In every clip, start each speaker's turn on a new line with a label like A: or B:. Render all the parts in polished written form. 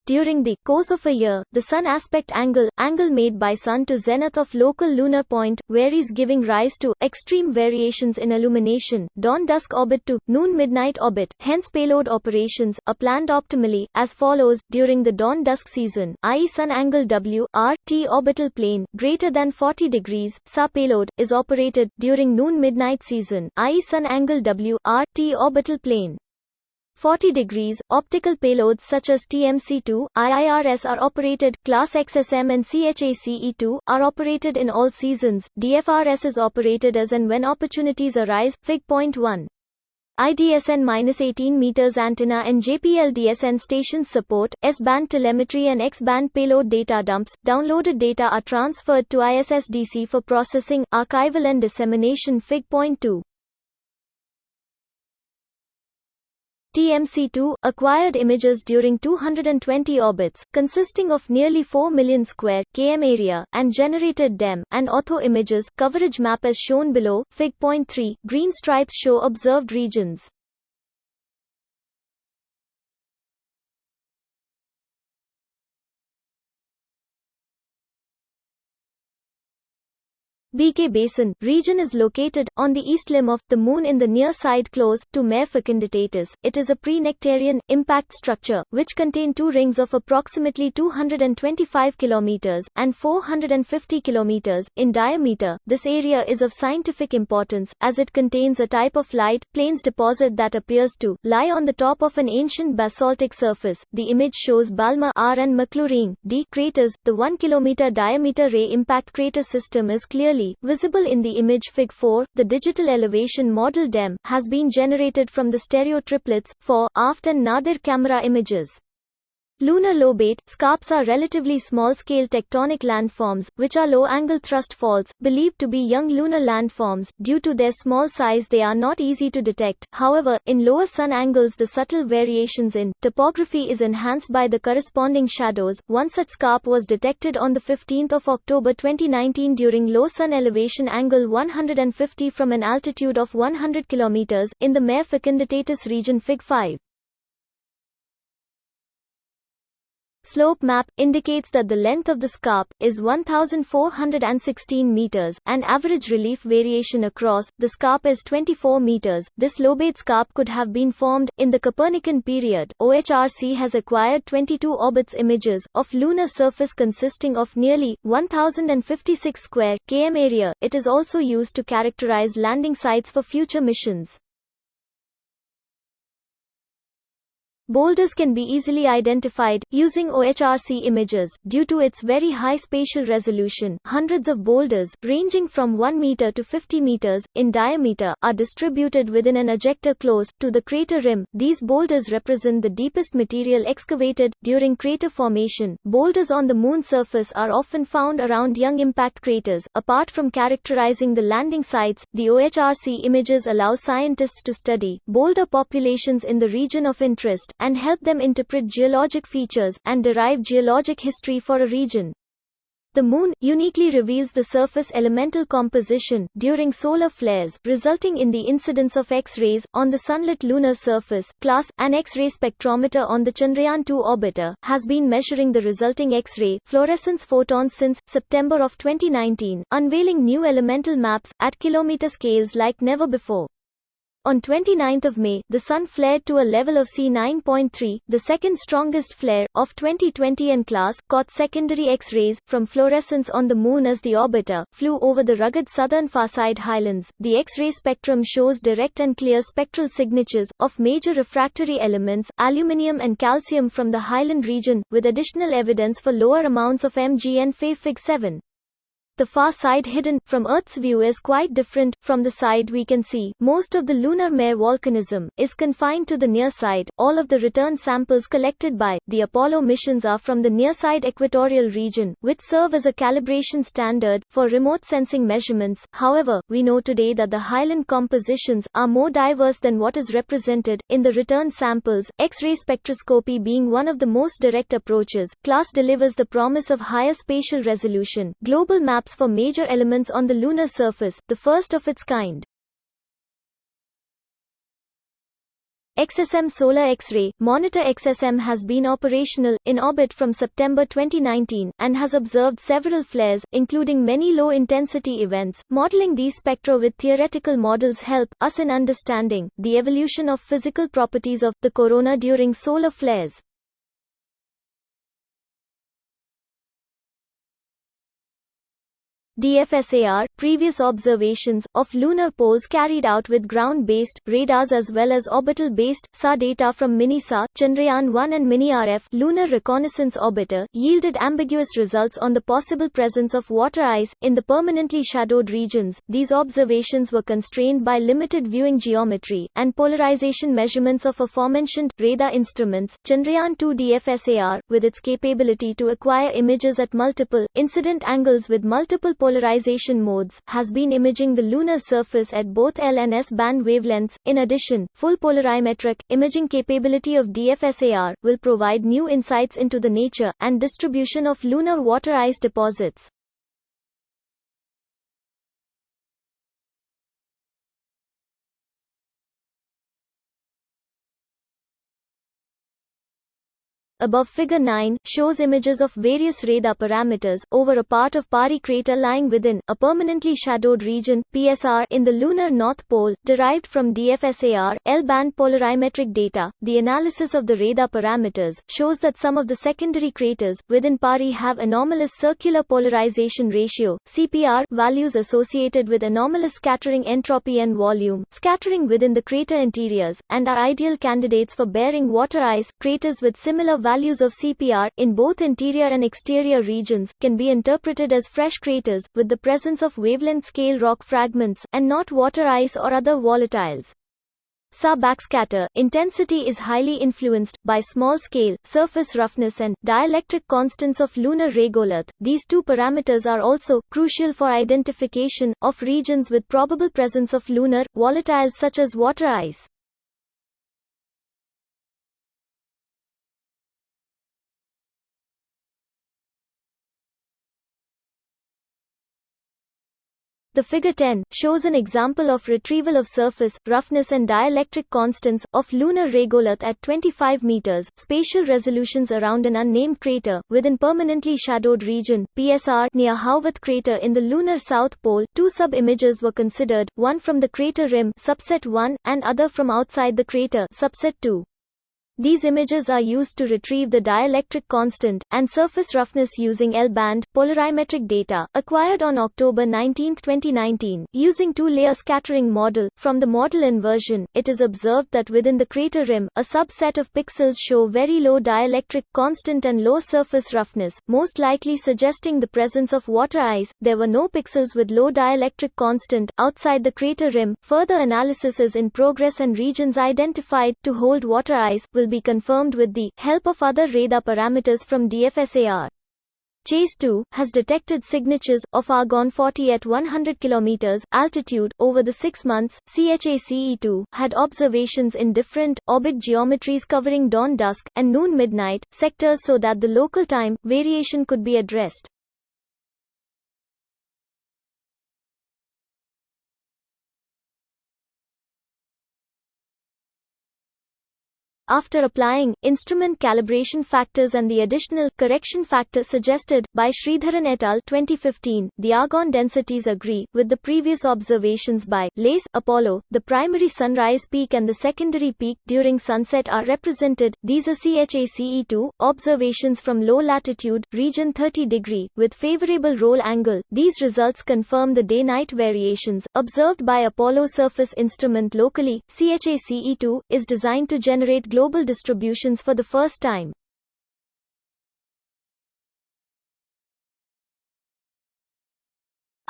A: During the course of a year, the Sun aspect angle made by Sun to zenith of local lunar point, varies, giving rise to extreme variations in illumination. Dawn-dusk orbit to noon-midnight orbit, hence payload operations, are planned optimally, as follows. During the dawn-dusk season, i.e. Sun angle W, R, T orbital plane, greater than 40 degrees, SA payload, is operated. During noon-midnight season, i.e. Sun angle W, R, T orbital plane, 40 degrees, optical payloads such as TMC-2, IIRS are operated. Class XSM and CHACE-2 are operated in all seasons. DFRS is operated as and when opportunities arise. Fig.1. IDSN-18 meters antenna and JPL-DSN stations support S-band telemetry and X-band payload data dumps. Downloaded data are transferred to ISSDC for processing, archival and dissemination. Fig.2. TMC-2 acquired images during 220 orbits, consisting of nearly 4 million square km area, and generated DEM and ortho images. Coverage map as shown below. Fig.3. Green stripes show observed regions. BK Basin region is located on the east limb of the Moon in the near side close to Mare Fecunditatis. It is a pre-nectarian impact structure which contain two rings of approximately 225 km and 450 km in diameter. This area is of scientific importance as it contains a type of light plains deposit that appears to lie on the top of an ancient basaltic surface. The image shows Balmer R and McLaurin D craters. The 1 km diameter ray impact crater system is clearly visible in the image. Fig 4. The digital elevation model DEM has been generated from the stereo triplets, fore, aft and nadir camera images. Lunar lobate scarps are relatively small-scale tectonic landforms, which are low-angle thrust faults, believed to be young lunar landforms. Due to their small size, they are not easy to detect. However, in lower sun angles, the subtle variations in topography is enhanced by the corresponding shadows. One such scarp was detected on the 15th of October 2019 during low sun elevation angle 150 from an altitude of 100 km in the Mare Fecunditatis region. Fig 5. Slope map indicates that the length of the scarp is 1,416 meters, and average relief variation across the scarp is 24 meters. This lobate scarp could have been formed in the Copernican period. OHRC has acquired 22 orbits images of lunar surface consisting of nearly 1,056 square km area. It is also used to characterize landing sites for future missions. Boulders can be easily identified using OHRC images. Due to its very high spatial resolution, hundreds of boulders, ranging from 1 meter to 50 meters in diameter, are distributed within an ejector close to the crater rim. These boulders represent the deepest material excavated during crater formation. Boulders on the Moon's surface are often found around young impact craters. Apart from characterizing the landing sites, the OHRC images allow scientists to study boulder populations in the region of interest and help them interpret geologic features and derive geologic history for a region. The Moon uniquely reveals the surface elemental composition during solar flares, resulting in the incidence of X-rays on the sunlit lunar surface. Class an X-ray spectrometer on the Chandrayaan-2 orbiter has been measuring the resulting X-ray fluorescence photons since September of 2019, unveiling new elemental maps at kilometer scales like never before. On 29th of May, the Sun flared to a level of C9.3, the second strongest flare of 2020, and class caught secondary X-rays from fluorescence on the Moon as the orbiter flew over the rugged southern farside highlands. The X-ray spectrum shows direct and clear spectral signatures of major refractory elements, aluminium and calcium from the highland region, with additional evidence for lower amounts of Mg and Fe. Fig 7. The far side hidden from Earth's view is quite different from the side we can see. Most of the lunar mare volcanism is confined to the near side. All of the return samples collected by the Apollo missions are from the near side equatorial region, which serve as a calibration standard for remote sensing measurements. However, we know today that the highland compositions are more diverse than what is represented in the return samples. X-ray spectroscopy being one of the most direct approaches, class delivers the promise of higher spatial resolution. Global maps for major elements on the lunar surface, the first of its kind. XSM Solar X-ray Monitor XSM has been operational in orbit from September 2019 and has observed several flares, including many low-intensity events. Modeling these spectra with theoretical models help us in understanding the evolution of physical properties of the corona during solar flares. DFSAR – Previous observations of lunar poles carried out with ground-based radars as well as orbital-based SAR data from MINI-SAR, Chandrayaan-1 and Mini-RF Lunar Reconnaissance Orbiter yielded ambiguous results on the possible presence of water ice in the permanently shadowed regions. These observations were constrained by limited viewing geometry and polarization measurements of aforementioned radar instruments. Chandrayaan-2 DFSAR, with its capability to acquire images at multiple incident angles with multiple polarization modes, has been imaging the lunar surface at both L and S band wavelengths. In addition, full polarimetric imaging capability of DFSAR will provide new insights into the nature and distribution of lunar water ice deposits. Above Figure 9 shows images of various radar parameters over a part of Pari crater lying within a permanently shadowed region (PSR) in the lunar North Pole, derived from DFSAR L-band polarimetric data. The analysis of the radar parameters shows that some of the secondary craters within Pari have anomalous circular polarization ratio (CPR) values associated with anomalous scattering entropy and volume scattering within the crater interiors, and are ideal candidates for bearing water ice. Craters with similar values of CPR in both interior and exterior regions can be interpreted as fresh craters with the presence of wavelength scale rock fragments and not water ice or other volatiles. SAR backscatter intensity is highly influenced by small scale surface roughness and dielectric constants of lunar regolith. These two parameters are also crucial for identification of regions with probable presence of lunar volatiles such as water ice. The Figure 10 shows an example of retrieval of surface roughness and dielectric constants of lunar regolith at 25 meters spatial resolutions around an unnamed crater within permanently shadowed region (PSR) near Howarth crater in the lunar south pole. Two sub-images were considered, one from the crater rim subset 1 and other from outside the crater subset 2. These images are used to retrieve the dielectric constant and surface roughness using L-band polarimetric data acquired on October 19, 2019, using two-layer scattering model. From the model inversion, it is observed that within the crater rim, a subset of pixels show very low dielectric constant and low surface roughness, most likely suggesting the presence of water ice. There were no pixels with low dielectric constant outside the crater rim. Further analysis is in progress and regions identified to hold water ice will be confirmed with the help of other radar parameters from DFSAR. CHASE-2 has detected signatures of argon-40 at 100 km altitude over the 6 months. CHACE-2 had observations in different orbit geometries covering dawn-dusk and noon-midnight sectors so that the local time variation could be addressed. After applying instrument calibration factors and the additional correction factor suggested by Sridharan et al. 2015, the argon densities agree with the previous observations by LACE Apollo. The primary sunrise peak and the secondary peak during sunset are represented. These are CHACE-2 observations from low latitude region 30 degree with favorable roll angle. These results confirm the day-night variations observed by Apollo surface instrument locally. CHACE-2 is designed to generate global distributions for the first time.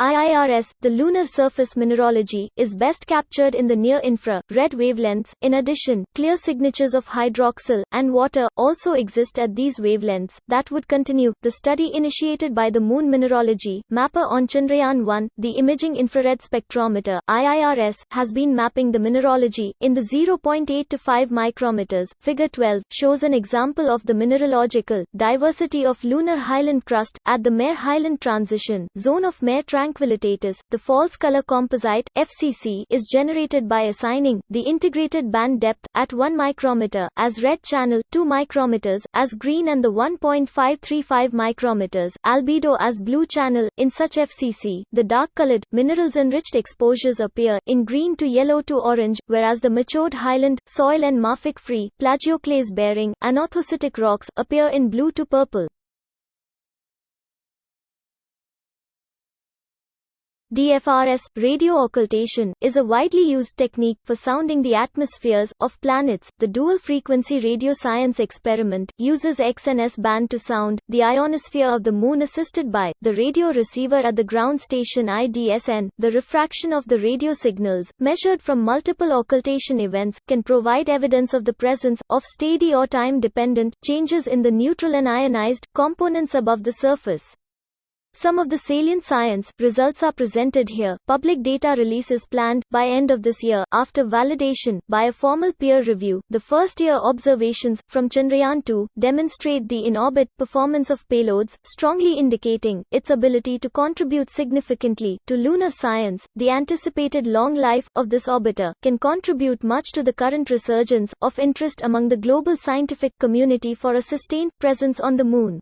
A: IIRS, the lunar surface mineralogy, is best captured in the near-infra-red wavelengths. In addition, clear signatures of hydroxyl and water also exist at these wavelengths that would continue the study initiated by the Moon Mineralogy Mapper on Chandrayaan-1. The Imaging Infrared Spectrometer (IIRS) has been mapping the mineralogy in the 0.8 to 5 micrometers. Figure 12 shows an example of the mineralogical diversity of lunar highland crust at the Mare Highland Transition zone of Mare Triangle Tranquillitatis. The false color composite (FCC) is generated by assigning the integrated band depth at 1 micrometer as red channel, 2 micrometers as green, and the 1.535 micrometers albedo as blue channel. In such FCC, the dark-colored, minerals-enriched exposures appear in green to yellow to orange, whereas the matured highland, soil and mafic-free, plagioclase-bearing, anorthositic rocks appear in blue to purple. DFRS, radio occultation, is a widely used technique for sounding the atmospheres of planets. The dual-frequency radio science experiment uses X and S band to sound the ionosphere of the Moon, assisted by the radio receiver at the ground station IDSN. The refraction of the radio signals, measured from multiple occultation events, can provide evidence of the presence of steady or time-dependent changes in the neutral and ionized components above the surface. Some of the salient science results are presented here. Public data release is planned by end of this year after validation by a formal peer review. The first-year observations from Chandrayaan-2 demonstrate the in-orbit performance of payloads, strongly indicating its ability to contribute significantly to lunar science. The anticipated long life of this orbiter can contribute much to the current resurgence of interest among the global scientific community for a sustained presence on the Moon.